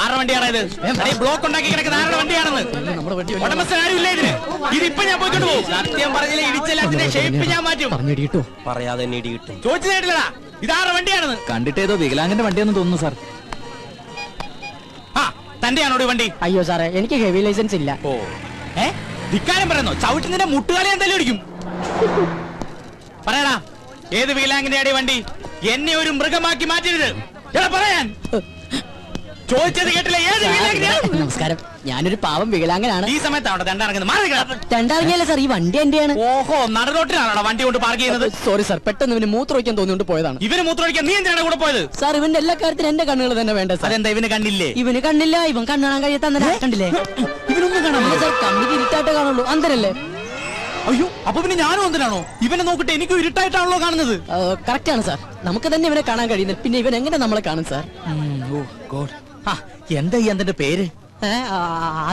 ആരുടെ വണ്ടിയാണ് ഇത്? ബ്ലോക്ക് ഉണ്ടാക്കി കിടക്കുന്ന ആരുടെ വണ്ടിയാണെന്ന് ഉടമസ്ഥൻ ആരും ഇല്ല ഇതിന്. ഇതിപ്പോ ഞാൻ പോയിക്കൊണ്ട് പോകും. സത്യം പറഞ്ഞില്ല ഇടിച്ചല്ല അതിന്റെ ഷേപ്പ് ഞാൻ മാറ്റും. പറയാതെ കിട്ടും. ചോദിച്ചു കേട്ടില്ലടാ ഇതാരുടെ വണ്ടിയാണെന്ന്. കണ്ടിട്ട് ഏതോ വികലാംഗന്റെ വണ്ടിയാണെന്ന് തോന്നുന്നു സാർ. ആ തന്റെയാണോ ഈ വണ്ടി? അയ്യോ സാറേ എനിക്ക് ഹെവി ലൈസൻസ് ഇല്ല. ഓ ധിക്കാരം പറയുന്നോ? ചവിട്ടുന്നതിന്റെ മുട്ടുകാലി എന്തായാലും അടിക്കും. പറയടാ ഏത് വികലാംഗന്റെ വണ്ടി? എന്നെ ഒരു മൃഗമാക്കി മാറ്റരുത്. പറയാൻ ചോദിച്ചത് കേട്ടില്ല. ഏത് വികലാംഗനെയാണ്? നമസ്കാരം, ഞാനൊരു പാവം വികലാംഗനാണ്. ഈ സമയത്താണ് രണ്ടിറങ്ങുന്നത്. രണ്ടിറങ്ങിയല്ലേ സാർ, ഈ വണ്ടി എന്റെയാണ്. ഓഹോ, നടുറോട്ടിലാണോ വണ്ടി കൊണ്ട് പാർക്ക് ചെയ്യുന്നത്? സോറി സാർ, പെട്ടെന്ന് ഇവന് മൂത്രമൊഴിക്കാൻ തോന്നിയോണ്ട് പോയതാണ്. ഇവന് മൂത്രമൊഴിക്കാൻ നീ എന്തിനാണ് കൂടെ പോയത്? സാർ ഇവന്റെ എല്ലാ കാര്യത്തിനും എന്റെ കണ്ണുകൾ തന്നെ വേണ്ട സാർ. അതെന്താ ഇവന് കണ്ണില്ലേ? ഇവന് കണ്ണില്ല, ഇവൻ കണ്ണാൻ കഴിയാത്ത കണ്ടില്ലേ? ഇവനൊന്നും കാണാൻ സാർ, കണ്ണിന് ഇരുട്ടായിട്ട് കാണുള്ളൂ, അന്തരല്ലേ? അയ്യോ, അപ്പൊ പിന്നെ ഞാനും എന്തിനാണോ? ഇവനെ നോക്കിട്ട് എനിക്കും ഇരുട്ടായിട്ടാണല്ലോ കാണുന്നത്. കറക്റ്റ് ആണ് സാർ, നമുക്ക് തന്നെ ഇവനെ കാണാൻ കഴിയുന്നില്ല, പിന്നെ ഇവൻ എങ്ങനെ നമ്മളെ കാണും സാർ? എന്താ ഈ അന്തന്റെ പേര്?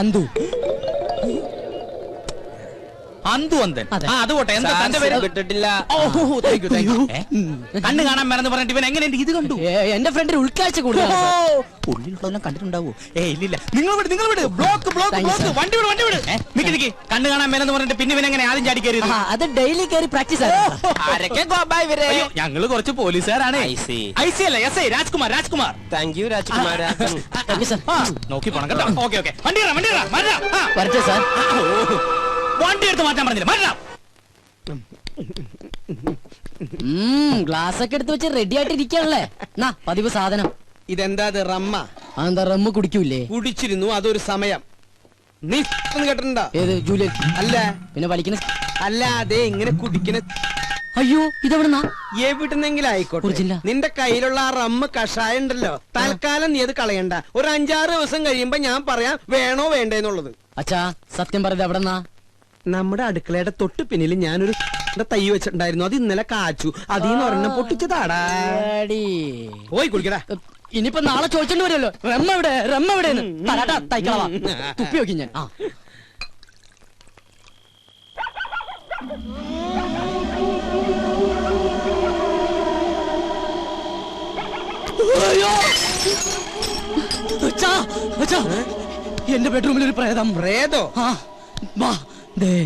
അന്തു. അന്തു അന്തൻ. അത് പോട്ടെ, എന്താ തന്റെ പേര്? കിട്ടിട്ടില്ല. കണ്ണ് കാണാൻ മറന്ന് പറഞ്ഞിട്ട് ഇവൻ എങ്ങനെ ഇത് കണ്ടു? എന്റെ ഫ്രണ്ടിന് ഉൾക്കാഴ്ച കൂടുതലാണ്. ഉള്ളിലുള്ളതെല്ലാം കണ്ടിട്ടുണ്ടാവോ? നിങ്ങൾ വിട്. ബ്ലോക്ക് വണ്ടി വിട്. നിക്ക് കണ്ണ് കാണാൻ മേലെന്ന് പറഞ്ഞിട്ട് പിന്നെ ഇവൻ എങ്ങനെ ആദ്യം ചാടി കയറി? അത് ഡെയിലി കയറി പ്രാക്ടീസ് ആണ്. ഞങ്ങള് കുറച്ച് പോലീസുകാരാണ്. ഐസി അല്ല, S I Rajkumar. Thank you Rajkumar. നോക്കി പോണം കേട്ടോ. ഓക്കെ വണ്ടി വരട്ടെ സാർ. വണ്ടി എടുത്ത് മാറ്റാൻ പറഞ്ഞില്ല. ഗ്ലാസ് ഒക്കെ എടുത്ത് വെച്ച് റെഡി ആയിട്ട് ഇരിക്കാണല്ലേ? പതിവ് സാധനം. ഇതെന്താ റമ്മ? എന്താ റമ്മ് കുടിക്കൂലേ? കുടിച്ചിരുന്നു, അതൊരു സമയം. നീ കേട്ടിട്ടുണ്ടോ? ഏത് ജൂലിയൻ? അല്ല. പിന്നെ വലിക്കുന്ന? അല്ല, അതെ ഇങ്ങനെ കുടിക്കുന്ന. അയ്യോ, ഇതെവിടുന്നാ? എവിടുന്നെങ്കിലും ആയിക്കോട്ടെ. നിന്റെ കയ്യിലുള്ള ആ റമ്മ് കഷായം ഉണ്ടല്ലോ, തൽക്കാലം നീ അത് കളയണ്ട. ഒരു 5-6 ദിവസം കഴിയുമ്പോ ഞാൻ പറയാം വേണോ വേണ്ടെന്നുള്ളത്. അച്ഛാ സത്യം പറഞ്ഞത് എവിടെന്നാ? നമ്മുടെ അടുക്കളയുടെ തൊട്ട് പിന്നിൽ ഞാനൊരു തൈ വെച്ചിട്ടുണ്ടായിരുന്നു, അത് ഇന്നലെ കാച്ചു. അതീന്ന് ഒരെണ്ണം പൊട്ടിച്ചതാടാ. പോയി കുടിക്കടാ. ഇനിയിപ്പോ നാളെ ചോദിച്ചോണ്ട് വരുമല്ലോ, റമ്മ എവിടെ തൈക്കളവാ തുപ്പി നോക്കി ഞാൻ. എന്റെ ബെഡ്റൂമിൽ ഒരു പ്രേതം. പ്രേതോ?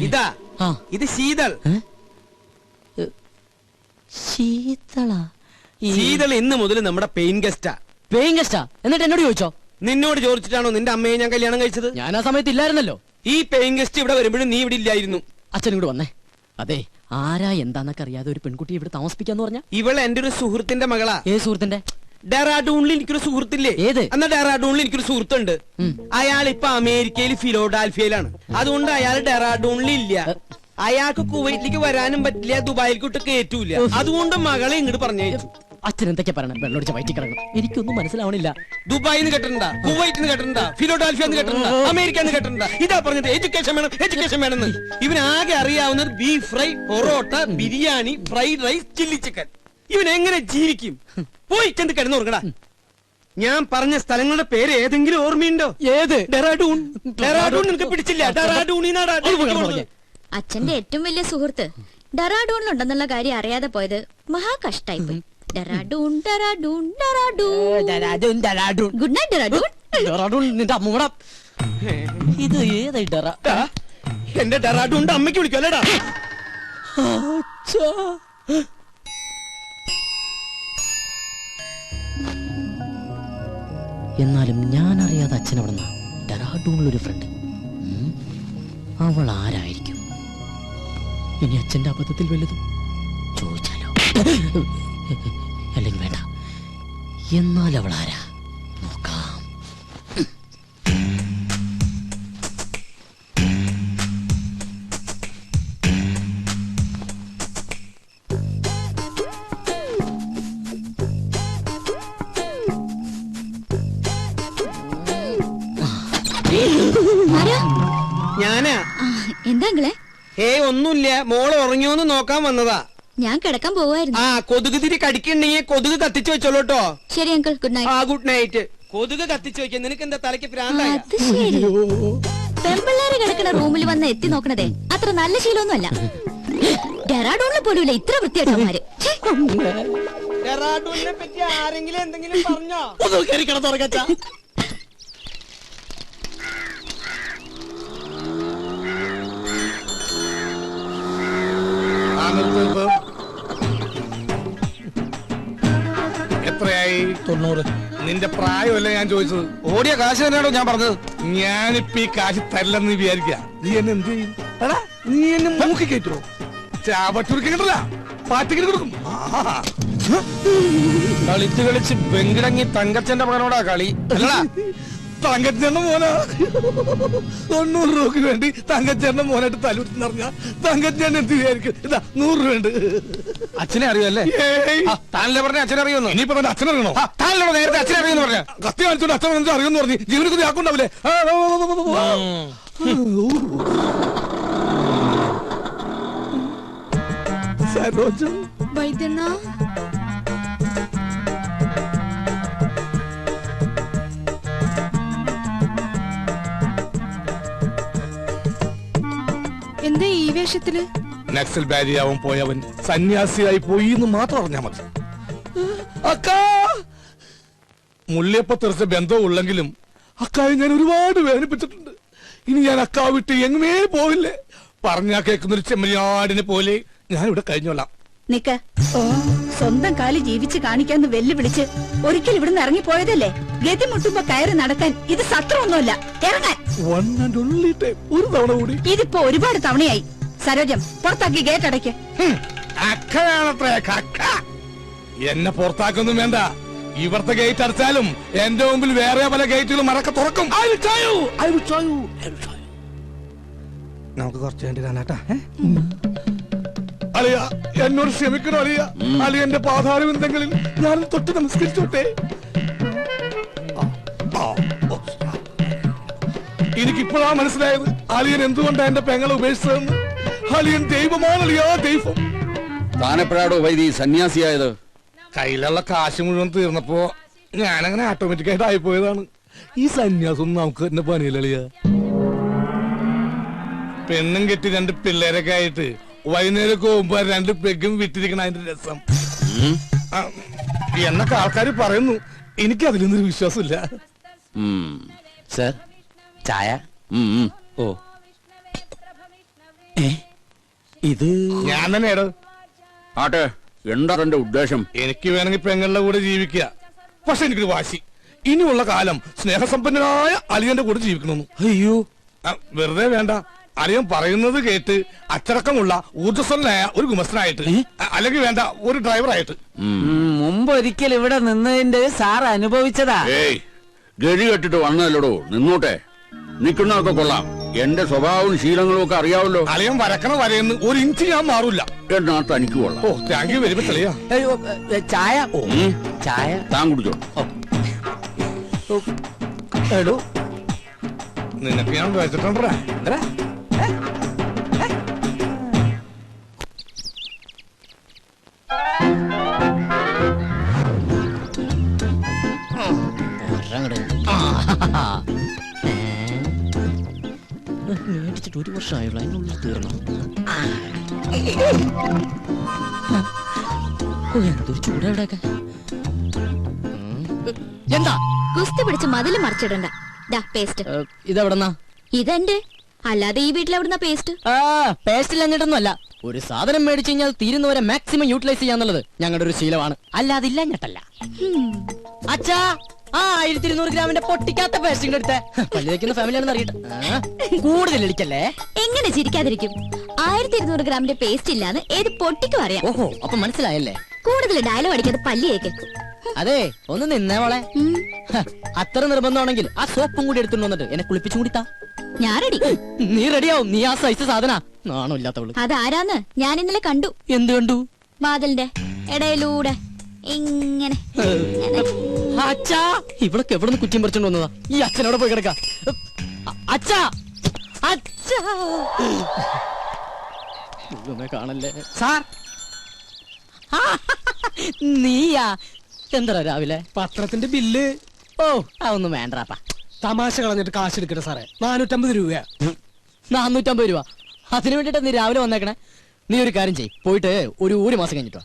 ഇതാ, ഇത് ശീതൾ. ശീതൾ ഇന്ന് മുതൽ നമ്മുടെ പെയിൻ ഗസ്റ്റാ. എന്നിട്ട് എന്നോട് ചോദിച്ചോ? നിന്നോട് ചോദിച്ചിട്ടാണോ നിന്റെ അമ്മയെ ഞാൻ കല്യാണം കഴിച്ചത്? ഞാൻ ആ സമയത്ത് ഇല്ലായിരുന്നല്ലോ. ഈ പെയിൻ ഗസ്റ്റ് ഇവിടെ വരുമ്പോഴും നീ ഇവിടെ ഇല്ലായിരുന്നു. അച്ഛനും കൂടെ വന്നേ. അതെ, ആരാ എന്താന്നൊക്കെ അറിയാതെ ഒരു പെൺകുട്ടി ഇവിടെ താമസിപ്പിക്കാന്ന് പറഞ്ഞ? ഇവൾ എന്റെ ഒരു സുഹൃത്തിന്റെ മകളാ. ഏത് സുഹൃത്തിന്റെ? ഡെറാഡൂണിൽ എനിക്കൊരു സുഹൃത്തില്ലേ? ഏത്? എന്നാ ഡെറാഡൂണിൽ എനിക്കൊരു സുഹൃത്തുണ്ട്. അയാൾ ഇപ്പൊ അമേരിക്കയിൽ ഫിലോഡാൽഫിയയിലാണ്. അതുകൊണ്ട് അയാൾ ഡെറാഡൂണിൽ ഇല്ല. അയാൾക്ക് കുവൈറ്റിലേക്ക് വരാനും പറ്റില്ല, ദുബായിലേക്ക് കയറ്റൂല. അതുകൊണ്ട് മകളെ ഇങ്ങോട്ട് പറഞ്ഞയച്ചു. അച്ഛൻ എന്തൊക്കെ പറയണം? വെള്ളമടിച്ച വയറ്റി കിടക്കണം. എനിക്കൊന്നും മനസ്സിലാവണില്ല. ദുബായിന്ന് കേട്ടിട്ടുണ്ടാ, കുവൈറ്റിന്ന് കേട്ടിട്ടുണ്ടാ, ഫിലോഡാൽഫിയെന്ന് കേട്ടിട്ടുണ്ടാ, അമേരിക്കന്ന് കേട്ടിട്ടുണ്ടാ. ഇതാ പറഞ്ഞത് എഡ്യൂക്കേഷൻ വേണമെന്ന്. ഇവനാകെ അറിയാവുന്നത് beef fry, porotta, biryani, fried rice, chilli chicken. ഇവൻ എങ്ങനെ ജീവിക്കും? പോയി ചെന്ന് കിടന്നുറങ്ങടാ. ഞാൻ പറഞ്ഞ സ്ഥലങ്ങളുടെ പേര് ഏതെങ്കിലും ഓർമ്മയുണ്ടോ? ഏത്? ഡെറാഡൂൺ നിനക്ക് പിടിച്ചില്ല? ഡെറാഡൂണിനാടാ. അച്ഛന്റെ ഏറ്റവും വലിയ സുഹൃത്ത് ഡെറാഡൂണിലുണ്ടെന്നുള്ള കാര്യം അറിയാതെ പോയത് മഹാ കഷ്ടായിപ്പോയി. ഡെറാഡൂൺ. Good night Dehradun. നിന്റെ അമ്മൂട ഇത് ഏതായി ഡെറ? എന്റെ ഡെറാഡൂണിന്റെ അമ്മയ്ക്ക് വിളിക്കല്ലേടാ. എന്നാലും ഞാൻ അറിയാതെ അച്ഛൻ എവിടെന്നാ ഡെറാഡൂണിലൊരു ഫ്രണ്ട്. അവൾ ആരായിരിക്കും? ഇനി അച്ഛന്റെ അബദ്ധത്തിൽ വല്ലതും ചോദിച്ചാലോ? അല്ലെങ്കിൽ വേണ്ട, എന്നാൽ അവൾ ആരാ നോക്കാം. ഞാനാ. എന്താ ഒന്നുമില്ല, മോള് ഉറങ്ങിയോന്ന് നോക്കാൻ വന്നതാ. ഞാൻ കിടക്കാൻ പോവായിരുന്നു. കൊതുക് തിരി കടിക്കണ്ടെങ്കിൽ കൊതുക് കത്തിച്ചു വെച്ചോളൂട്ടോ. ശരി uncle, good night. Good night. കൊതുക് കത്തിച്ചു വെക്കാൻ നിനക്ക് എന്താ തലയ്ക്ക് പ്രാന്തായ? പെമ്പിള്ളേര് കിടക്കുന്ന റൂമിൽ വന്ന് എത്തി നോക്കണതേ അത്ര നല്ല ശീലമൊന്നുമല്ല. ഡെറാഡൂണിൽ പോലുമില്ല ഇത്ര വൃത്തിയായിട്ടവന്മാര്. ഡെറാഡൂണിനെ പറ്റി ആരെങ്കിലും എന്തെങ്കിലും പറഞ്ഞോ? 90. നിന്റെ പ്രായമല്ല ഞാൻ ചോദിച്ചത്. ഓടിയ കാശ് തന്നെയാണോ ഞാൻ പറഞ്ഞത്? ഞാനിപ്പോ ഈ കാശ് തരില്ലെന്ന് വിചാരിക്കുക. നീ എന്നെ എന്ത് ചെയ്യും? എടാ, നീ എന്നെ മൂക്കി കയറ്റുമോ? ചാവട്ടുരുക്കിട്ടല്ല, പാറ്റിക്കിട്ട് കൊടുക്കും. കളിച്ച് കളിച്ച് വെങ്കിടങ്ങി തങ്കച്ചന്റെ മകനോടാ കളി അല്ലടാ. തങ്കച്ചേട്ടന്റെ മോനാ. 90 രൂപയ്ക്ക് വേണ്ടി തങ്കച്ചേട്ടന്റെ മോനായിട്ട് തലൂർന്നറിഞ്ഞ തങ്കച്ചേട്ടൻ എന്ത് വിചാരിക്കും? ഇതാ 100 രൂപ ഉണ്ട്. അച്ഛനെ അറിയുമല്ലേ? താനല്ലേ പറഞ്ഞ അച്ഛനെ അറിയുന്നു. ഇനിയിപ്പോ തന്നെ അച്ഛനറിയണോ? താനല്ലോ നേരത്തെ അച്ഛനെ അറിയുന്നു പറഞ്ഞ. കത്തി കാണിച്ചോണ്ട് അച്ഛൻ അറിയുമെന്ന് പറഞ്ഞു. ജീവനൊക്കെ ആക്കുണ്ടാവില്ലേ? സരോജം വൈദ്യണ്ണ എന്താ ഈ വേഷത്തില്? നക്സൽ ബാരിയാവൻ പോയവൻ സന്യാസിയായി പോയി എന്ന് മാത്രം അറിഞ്ഞാ മതി. അക്കാ മുള്ളിയപ്പ തെറിച്ച ബന്ധം ഉള്ളെങ്കിലും അക്കായെ ഞാൻ ഒരുപാട് വേദനിപ്പിച്ചിട്ടുണ്ട്. ഇനി ഞാൻ അക്കാ വിട്ട് എങ്ങുമേ പോവില്ലേ. പറഞ്ഞാ കേൾക്കുന്നൊരു ചെമ്മരിയാടിനെ പോലെ ഞാൻ ഇവിടെ കഴിഞ്ഞോളാം. നിക്ക, സ്വന്തം കാലി ജീവിച്ച് കാണിക്കാന്ന് വെല്ലുവിളിച്ച് ഒരിക്കൽ ഇവിടുന്ന് ഇറങ്ങിപ്പോയതല്ലേ? ഗതി മുട്ടുമ്പോ കയറി നടക്കാൻ ഇത് സത്രമൊന്നുമല്ല. ഇറങ്ങാൻ ഒരു തവണ കൂടി. ഇതിപ്പോ ഒരുപാട് തവണയായി. സരോജം, പുറത്താക്കി ഗേറ്റ് അടയ്ക്ക്. അക്കയാണത്രേ കക്ക. എന്നെ പുറത്താക്കൊന്നും വേണ്ട. ഇവിടുത്തെ ഗേറ്റ് അടച്ചാലും എന്റെ മുമ്പിൽ വേറെ പല ഗേറ്റുകളും മറക്ക തുറക്കും. നമുക്ക് കുറച്ച് വേണ്ടി കാണാട്ടാ. അളിയ, എന്നോട് ക്ഷമിക്കണോ അളിയ? അളിയന്റെ പാതാരവിന്ദങ്ങളിൽ ഞാൻ തൊട്ട് നമസ്കരിച്ചോട്ടെ. എനിക്കിപ്പോഴാ മനസ്സിലായത് അളിയൻ എന്തുകൊണ്ടാ എന്റെ പെങ്ങളെ ഉപേക്ഷിച്ചതെന്ന്. അളിയൻ ദൈവമാണ് അളിയാ, ദൈവം. താനെപ്പോഴാടോ വൈദി സന്യാസിയായത്? കയ്യിലുള്ള കാശ് മുഴുവൻ തീർന്നപ്പോ ഞാനങ്ങനെ ഓട്ടോമാറ്റിക്കായിട്ട് ആയിപ്പോയതാണ്. ഈ സന്യാസം നമുക്ക് തന്നെ പണിയില്ല. പെണ്ണും കെട്ടി 2 പിള്ളേരൊക്കെ ആയിട്ട് വൈകുന്നേരം പോകുമ്പോ 2 പെഗും വിറ്റിരിക്കണ അതിന്റെ രസം എന്നൊക്കെ ആൾക്കാർ പറയുന്നു. എനിക്ക് അതിലൊന്നും വിശ്വാസമില്ല. സർ, ചായ. ഓ, ഇത് ഞാൻ തന്നെയാടോ. ആട്ടെ, എന്താ എന്റെ ഉദ്ദേശം? എനിക്ക് വേണമെങ്കിൽ പെങ്ങളുടെ കൂടെ ജീവിക്കുക. പക്ഷെ എനിക്കൊരു വാശി, ഇനിയുള്ള കാലം സ്നേഹസമ്പന്നനായ അളിയന്റെ കൂടെ ജീവിക്കണമെന്ന്. അയ്യോ, വെറുതെ വേണ്ട. അളിയൻ പറയുന്നത് കേട്ട് അച്ചടക്കമുള്ള ഊർജ്ജസ്വലനായ ഒരു ഗുമസ്തനായിട്ട്, അല്ലെങ്കിൽ വേണ്ട ഒരു ഡ്രൈവറായിട്ട്. മുമ്പ് ഒരിക്കൽ ഇവിടെ നിന്നതിന്റെ സാർ അനുഭവിച്ചതാ. ഏയ്, ഗതി കെട്ടിട്ട് വന്നല്ലോ, നിന്നോട്ടെ. നിക്കുന്നതൊക്കെ കൊള്ളാം. എന്റെ സ്വഭാവവും ശീലങ്ങളും ഒക്കെ അറിയാവല്ലോ. അളിയൻ വരക്കണ വരയെന്ന് 1 ഇഞ്ച് ഞാൻ മാറൂല. എന്നാ തനിക്ക് കൊള്ളാം. ഓ, താങ്ക് യു വെരി മച്ച് അളിയാ. ചായ. ഓ, ചായ താൻ കുടിച്ചോ. എടോ, നിനക്ക് ഞാൻ വെച്ചിട്ടുണ്ടാ. മേടിച്ചിട്ട് 1 വർഷമായുള്ളൂ, അതിനുള്ളിൽ തീർന്നു. എന്തൊരു ചൂടാ ഇവിടെയൊക്കെ. എന്താ കുസ്തി പിടിച്ച് മതില് മറിച്ചിടണ്ട. പേസ്റ്റ് ഇതെവിടെന്നാ? ഇതെന്റെ, അല്ലാതെ ഈ വീട്ടിലെവിടുന്ന പേസ്റ്റ്? പേസ്റ്റ് ഇല്ലഞ്ഞിട്ടൊന്നും അല്ല. ഒരു സാധനം മേടിച്ചു കഴിഞ്ഞാൽ തീരുന്നവരെ മാക്സിമം യൂട്ടിലൈസ് ചെയ്യാന്നുള്ളത് ഞങ്ങളുടെ ഒരു ശീലമാണ്. അല്ലാതെ ഇല്ലഞ്ഞിട്ടല്ല. അച്ഛാ, 1200 ഗ്രാമിന്റെ പൊട്ടിക്കാത്ത പേസ്റ്റിംഗ് എടുത്തേ. പള്ളി വയ്ക്കുന്ന ഫാമിലിയാണെന്ന് അറിയട്ടെ. കൂടുതൽ ഇടിക്കല്ലേ. എങ്ങനെ ചിരിക്കാതിരിക്കും? 1200 ഗ്രാമിന്റെ പേസ്റ്റ് ഇല്ലാന്ന് ഏത് പൊട്ടിക്കും അറിയാം. ഓഹോ, അപ്പൊ മനസ്സിലായല്ലേ. കൂടുതൽ ഡയലോഗ് അടിക്കാതെ പല്ലിയേക്ക്. അതെ, ഒന്ന് നിന്നേ മോളെ. അത്ര നിർബന്ധമാണെങ്കിൽ ആ സോപ്പും കൂടി എടുത്തുകൊണ്ട് വന്നിട്ട് എന്നെ കുളിപ്പിച്ചും കൂടി താ. ഞാൻ റെഡി. നീ റെഡിയാവും. നീ ആ സൈസ് സാധന. നാണോ ഇല്ലാത്തവള്. അതാരാന്ന് ഞാൻ ഇന്നലെ കണ്ടു. എന്ത് കണ്ടു? വാതിലിന്റെ ഇടയിലൂടെ ഇങ്ങനെ. അച്ഛാ, ഇവളൊക്കെ എവിടെ നിന്ന് കുറ്റിയും പറിച്ചോണ്ട് വന്നതാ? ഈ അച്ഛനോടെ പോയി കിടക്ക. അച്ഛാ, അച്ഛാ, കാണല്ലേ സാർ. നീയാ? എന്താ രാവിലെ പത്രത്തിന്റെ ബില്ല്? ഓ, അതൊന്നും വേണ്ടാപ്പാ. തമാശ കളഞ്ഞിട്ട് കാശ് എടുക്കട്ടെ സാറേ. 450 രൂപ. 450 രൂപ? അതിനു വേണ്ടിട്ട് നീ രാവിലെ വന്നേക്കണേ. നീ ഒരു കാര്യം ചെയ്യ്, പോയിട്ട് ഒരു മാസം കഴിഞ്ഞിട്ടോ.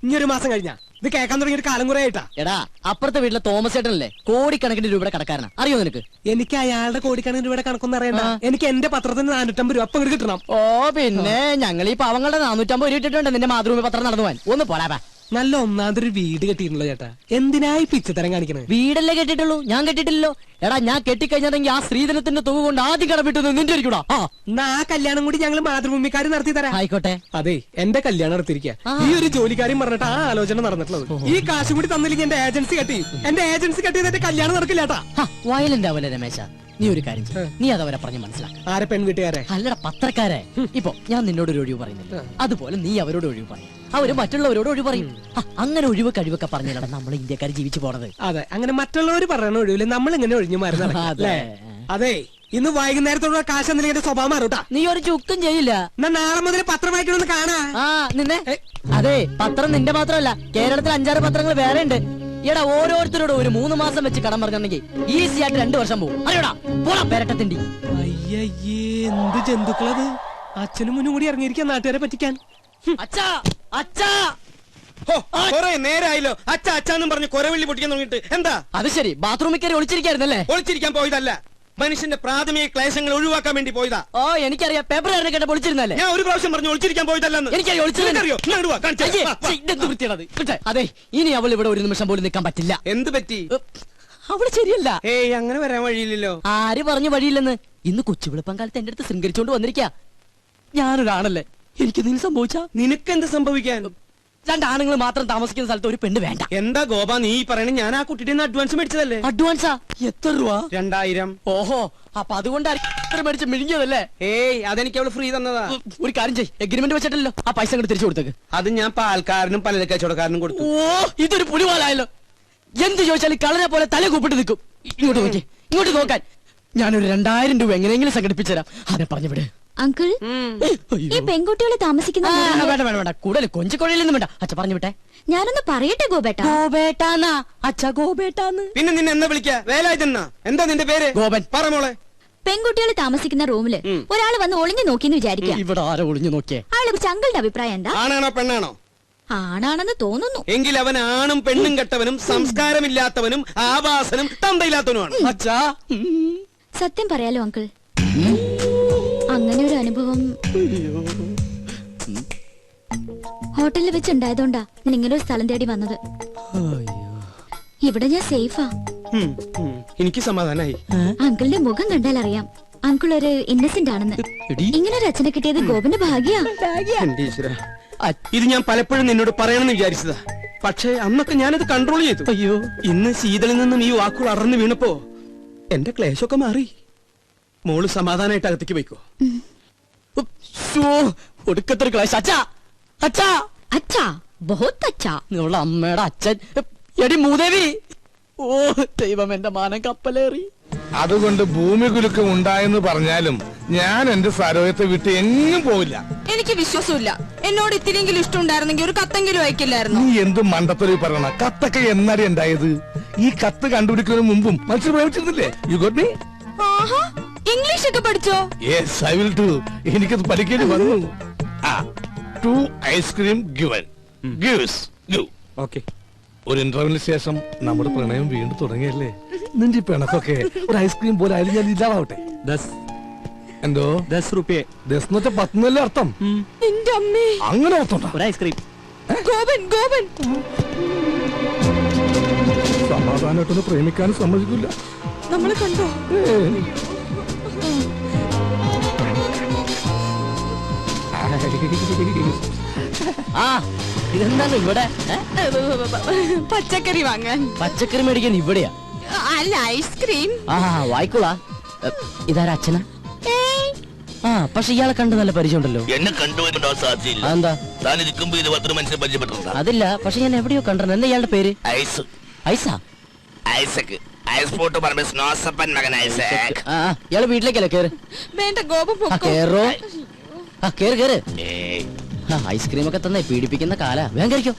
ഇനി 1 മാസം കഴിഞ്ഞാ ഇത് കേൾക്കാൻ തുടങ്ങിയ കാലം കുറെ ആയിട്ടാ. എടാ, അപ്പുറത്തെ വീട്ടിലെ തോമസ് ചേട്ടനല്ലേ കോടിക്കണക്കിന് രൂപയുടെ കടക്കാരനാ, അറിയോ നിനക്ക്? എനിക്ക് അയാളുടെ കോടിക്കണക്കിന് രൂപയുടെ കണക്കൊന്നും അറിയണ്ട. എനിക്ക് എന്റെ പത്രത്തിന് 450 രൂപ അപ്പം കിട്ടണം. ഓ, പിന്നെ ഞങ്ങൾ ഈ പാവങ്ങളുടെ 450 രൂപ ഇട്ടിട്ടുണ്ട് നിന്റെ മാതൃഭൂമി പത്രം നടന്നു പോവാൻ. ഒന്ന് പോരാ. നല്ല ഒന്നാമതൊരു വീട് കെട്ടിയിട്ടുണ്ടല്ലോ ചേട്ടാ. എന്തിനായി പിച്ചത്തരം കാണിക്കണേ? വീടല്ലേ കെട്ടിട്ടുള്ളൂ, ഞാൻ കെട്ടിട്ടില്ലല്ലോ. എടാ ഞാൻ കെട്ടിക്കഴിഞ്ഞാണെങ്കിൽ ആ സ്ത്രീധനത്തിന്റെ തുക കൊണ്ട് ആദ്യം കടമിട്ടത് നിന്റെ ഇരിക്കൂടാ. എന്നാ ആ കല്യാണം കൂടി ഞങ്ങൾ മാതൃഭൂമിക്കാര് നടത്തി തരാം. ആയിക്കോട്ടെ. അതെ, എന്റെ കല്യാണം നടത്തിയിരിക്കുക. ഈ ഒരു ജോലിക്കാരും പറഞ്ഞിട്ട് ആ ആലോചന നടന്നിട്ടുള്ളത്. ഈ കാശ് കൂടി തന്നില്ലെങ്കിൽ എന്റെ ഏജൻസി കെട്ടി കല്യാണം നടക്കില്ല ചേട്ടാ. വയലന്റ് ആവല്ലേ രമേശ, നീ ഒരു കാര്യം ചെയ്യ്. നീ അതവരെ പറഞ്ഞ് മനസ്സിലാക്കാം. ആരെ പെൺവീട്ടുകാരെ? അല്ലടാ പത്രക്കാരെ. ഇപ്പൊ ഞാൻ നിന്നോട് ഒരു ഒഴിവ് പറയുന്നില്ല, അതുപോലെ നീ അവരോട് ഒഴിവ് പറയും, അവര് മറ്റുള്ളവരോട് ഒഴിവ് പറയും. അങ്ങനെ ഒഴിവ് കഴിവൊക്കെ പറഞ്ഞാലാണ് നമ്മൾ ഇന്ത്യക്കാർ ജീവിച്ചു പോണത്. അതെ, അങ്ങനെ മറ്റുള്ളവർ പറയണ ഒഴിവില് നമ്മൾ ഇങ്ങനെ ഒഴിഞ്ഞു മാറുന്നത്. അതെ, ഇന്ന് വൈകുന്നേരത്തോടെ കാശ് എന്തെങ്കിലും സ്വഭാവം മാറൂട്ടാ. നീ ഒരു ചുക്കും ചെയ്യില്ല. നാളെ മുതൽ പത്രം വായിക്കണമെന്ന് കാണാ. നിന്നെ അതെ, പത്രം നിന്റെ മാത്രമല്ല, കേരളത്തിൽ 5-6 പത്രങ്ങൾ വേറെ ഉണ്ട്. എടാ ഓരോരുത്തരോടും ഒരു 3 മാസം വെച്ച് കടം പറഞ്ഞിട്ടുണ്ടെങ്കിൽ ഈസി ആയിട്ട് 2 വർഷം പോകും. അറിയോടാ, പോടാ പെരട്ടത്തിണ്ടി. അയ്യേ, എന്ത് ജന്തുക്കളത്! അച്ഛനും മുന്നും കൂടി ഇറങ്ങിയിരിക്കാൻ നാട്ടുകാരെ പറ്റിക്കാൻ. അച്ഛാ, അച്ഛാ, കൊറേ നേരായല്ലോ അച്ഛ അച്ഛന്നും പറഞ്ഞ് കൊരവള്ളി പൊട്ടിക്കാൻ തുടങ്ങിയിട്ട്. എന്താ അത് ശരി, ബാത്റൂമിൽ കയറി ഒളിച്ചിരിക്കായിരുന്നല്ലേ? ഒളിച്ചിരിക്കാൻ പോയതല്ല, മനുഷ്യന്റെ പ്രാഥമിക ക്ലേശങ്ങൾ ഒഴിവാക്കാൻ വേണ്ടി പോയതാ. ഓ എനിക്കറിയാം, പേപ്പർ കേട്ട ഒളിച്ചിരുന്നല്ലേ? ഞാൻ ഒരു പ്രാവശ്യം പറഞ്ഞു ഒളിച്ചിരിക്കാൻ പോയതല്ലെന്ന്. എനിക്കറിയോ അതെ, ഇനി അവൾ ഇവിടെ ഒരു നിമിഷം പോലും നിൽക്കാൻ പറ്റില്ല. എന്ത് പറ്റി? അവള് ശരിയല്ല. ഏയ്, അങ്ങനെ വരാൻ വഴിയില്ലല്ലോ. ആര് പറഞ്ഞു വഴിയില്ലെന്ന്? ഇന്ന് കൊച്ചുവിളപ്പം കാലത്ത് എന്റെ അടുത്ത് ശൃംഗരിച്ചോണ്ട് വന്നിരിക്കാ. ഞാനൊരാണല്ലേ, എനിക്ക് നീ സംഭവിച്ചാ? നിനക്കെന്ത് സംഭവിക്കാൻ? 2 ആണുങ്ങൾ മാത്രം താമസിക്കുന്ന സ്ഥലത്ത് ഒരു പെണ്ണ് വേണ്ട. എന്താ ഗോപ നീ പറയണ? ഞാൻ ആ കുട്ടിയുടെ അഡ്വാൻസ് മേടിച്ചതല്ലേ. അഡ്വാൻസാ? എത്ര രൂപ? 2000. ഓഹോ, അപ്പൊ അതുകൊണ്ടാണ് മേടിച്ച് മിഴുങ്ങിയതല്ലേ? ഏയ്, അതെനിക്ക് അവള് ഫ്രീ തന്നതാ. ഒരു കാര്യം ചെയ്യ്, എഗ്രിമെന്റ് വെച്ചിട്ടല്ലോ ആ പൈസ അങ്ങോട്ട് തിരിച്ചു കൊടുത്തേക്ക്. അത് ഞാൻ പാൽക്കാരനും പലചരക്ക് കച്ചവടക്കാരനും കൊടുത്തു. ഓ, ഇതൊരു പുലിവാലായല്ലോ. എന്ത് ചോദിച്ചാലും കളനെ പോലെ തല കൂപ്പിട്ട് നിൽക്കും. ഇങ്ങോട്ട് നോക്കി, ഇങ്ങോട്ട് നോക്കാൻ. ഞാനൊരു 2000 രൂപ എങ്ങനെയെങ്കിലും സംഘടിപ്പിച്ചുതരാം. അതെ പറഞ്ഞു വിട്. അങ്കിൾ, ഈ പെൺകുട്ടികളെ താമസിക്കുന്ന വേണ്ട വേണ്ട വേണ്ട, കൂടുതൽ കൊഞ്ചിക്കൊഴയിലൊന്നും വേണ്ട. അച്ഛ പറഞ്ഞു വിട്ടെ. ഞാനൊന്ന് പറയട്ടെ ഗോപേട്ട. ഗോപേട്ടാന്നാ അച്ഛ, ഗോപേട്ടാന്ന്. പിന്നെ നിന്നെ എന്താ വിളിക്കാ? വേലായുധനാ? എന്താ നിന്റെ പേര്? ഗോപൻ. പറ മോളെ. പെൺകുട്ടികൾ താമസിക്കുന്ന റൂമില് ഒരാള് വന്ന് ഒളിഞ്ഞു നോക്കിന്ന് വിചാരിക്കാം. ഇവിടെ ആരോ ഒളിഞ്ഞു നോക്കിയേ? അയാളെ കുറിച്ച് അങ്കിളുടെ അഭിപ്രായം എന്താ? ആണാണോ പെണ്ണാണോ? ആണാണെന്ന് തോന്നുന്നു. എങ്കിൽ അവൻ ആണും പെണ്ണും കെട്ടവനും സംസ്കാരമില്ലാത്തവനും ആവാസനും തന്തയില്ലാത്തവനുമാണ്. അച്ഛാ, സത്യം പറയാലോ അങ്കിൾ, അങ്ങനെ ഒരു അനുഭവം ഹോട്ടലിൽ വെച്ചുണ്ടായതുകൊണ്ടാ ഞാൻ ഇങ്ങനെ ഒരു സ്ഥലം തേടി വന്നത്. ഇവിടെ ഞാൻ സേഫാ. എനിക്ക് സമാധാനായി. അങ്കിളിന്റെ മുഖം കണ്ടാൽ അറിയാം അങ്കിൾ ഒരു ഇന്നസെന്റ് ആണെന്ന്. ഇങ്ങനെ ഒരു അച്ഛനെ കിട്ടിയത് ഗോപന്റെ ഭാഗ്യാ. ഇത് ഞാൻ പലപ്പോഴും നിന്നോട് പറയണമെന്ന് വിചാരിച്ചതാ, പക്ഷേ അന്നൊക്കെ ഞാനത് കൺട്രോൾ ചെയ്തു. അയ്യോ, ഇന്ന് ശീതളിൽ നിന്നും ഈ വാക്കുകൾ അറന്നു വീണപ്പോ എന്റെ ക്ലേശമൊക്കെ മാറി. മോള് സമാധാനായിട്ട് അകത്തേക്ക് പോയിക്കോ. ഒടുക്കത്തൊരു ക്ലേശം. അച്ഛാ, അച്ഛാ, അച്ഛാ, ബഹുത്ത് അച്ഛാ. നിങ്ങളുടെ അമ്മയുടെ അച്ഛൻ. എടി മൂദേവി. ഓ ദൈവം, എന്റെ മാനം കപ്പലേറി. അതുകൊണ്ട് ഭൂമി കുലുക്കം ഉണ്ടായെന്ന് പറഞ്ഞാലും ഞാൻ എന്റെ സരോയത്തെ വിട്ട് എങ്ങും പോവില്ല. എനിക്ക് വിശ്വാസമില്ല. എന്നോട് ഇത്തിരിയെങ്കിലും ഇഷ്ടം ഉണ്ടായിരുന്നെങ്കിൽ ഒരു കത്തെങ്കിലും അയക്കില്ലായിരുന്നു. നീ എന്ത് മണ്ടത്തൊരു പറയണ? കത്തൊക്കെ എന്നാടി ഉണ്ടായത്? ഈ കത്ത് കണ്ടുപിടിക്കുന്നതിന് മുമ്പും മനുഷ്യർ പ്രേമിച്ചിരുന്നില്ലേ? You got me? ആഹാ, ഇംഗ്ലീഷ് ഒക്കെ പഠിച്ചോ? Yes, I will do. എനിക്കത് പഠിക്കേണ്ടി വന്നു. 2 ice cream given. Gives give. Okay. ഒരു ഇന്റർവ്യൂവിന് ശേഷം നമ്മുടെ പ്രണയം വീണ്ടും തുടങ്ങിയല്ലേ? നിന്റെ പിണക്കൊക്കെ ഒരു ഐസ്ക്രീം പോലെ ആയാലും ഞാൻ ഇല്ലാതാവട്ടെ. എന്തോ 10 രൂപയെ 10 എന്ന് വെച്ചാൽ 10 അർത്ഥം. നിന്റെ അമ്മേ, അങ്ങനെ ഓർത്തോണ്ട. ഒരു ഐസ്ക്രീം. ഗോപൻ, ഗോപൻ. സമാധാനമായിട്ടൊന്ന് പ്രേമിക്കാനും സമ്മതിക്കില്ല. നമ്മളെ കണ്ടോ? ആ ഇതെന്താണ് ഇവിടെ? പച്ചക്കറി വാങ്ങാൻ. പച്ചക്കറി മേടിക്കാൻ ഇവിടെയാ? അല്ല, ഐസ്ക്രീം. ആ വായിക്കോളാ. ഇതാരാ അച്ഛനാ? ആ, പക്ഷെ ഇയാളെ കണ്ട് നല്ല പരിചയമുണ്ടല്ലോ. എന്നെ കണ്ടുപോയിട്ടുണ്ടോ? സാധ്യയില്ല. എന്താ? താൻ ഇരിക്കുമ്പോ ഇത് 10 മനുഷ്യരെ പരിചയപ്പെട്ടിട്ടുണ്ടോ? അതില്ല, പക്ഷെ ഞാൻ എവിടെയോ കണ്ടു. എന്താ ഇയാളുടെ പേര്? ഐസ്. ഐസാ? ഐസക്. ഐസ് പോട്ട് പറഞ്ഞ സ്നോസപ്പൻ മകൻ ഐസക്. ആ, ഇയാള് വീട്ടിലേക്കല്ലേ? കേറ്. വേണ്ട ഗോപൻ, കേറോ. ആ കേറ് കേറ്. ഏയ്, ഐസ്ക്രീം ഒക്കെ തന്നെ പീഡിപ്പിക്കുന്ന കാല. വേഗം കഴിക്കോ.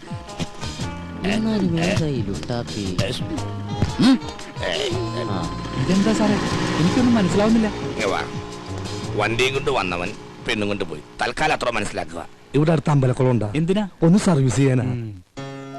ഇതെന്താ സാറേ, എനിക്കൊന്നും മനസ്സിലാവുന്നില്ല. ഇങ്ങ് വാ. വണ്ടിയും കൊണ്ട് വന്നവൻ പെണ്ണും കൊണ്ട് പോയി. തൽക്കാലം അത്ര മനസ്സിലാക്കുക. ഇവിടെ അടുത്ത അമ്പലക്കുളം ഉണ്ടാ? എന്തിനാ? ഒന്ന് സർവീസ് ചെയ്യാനാ.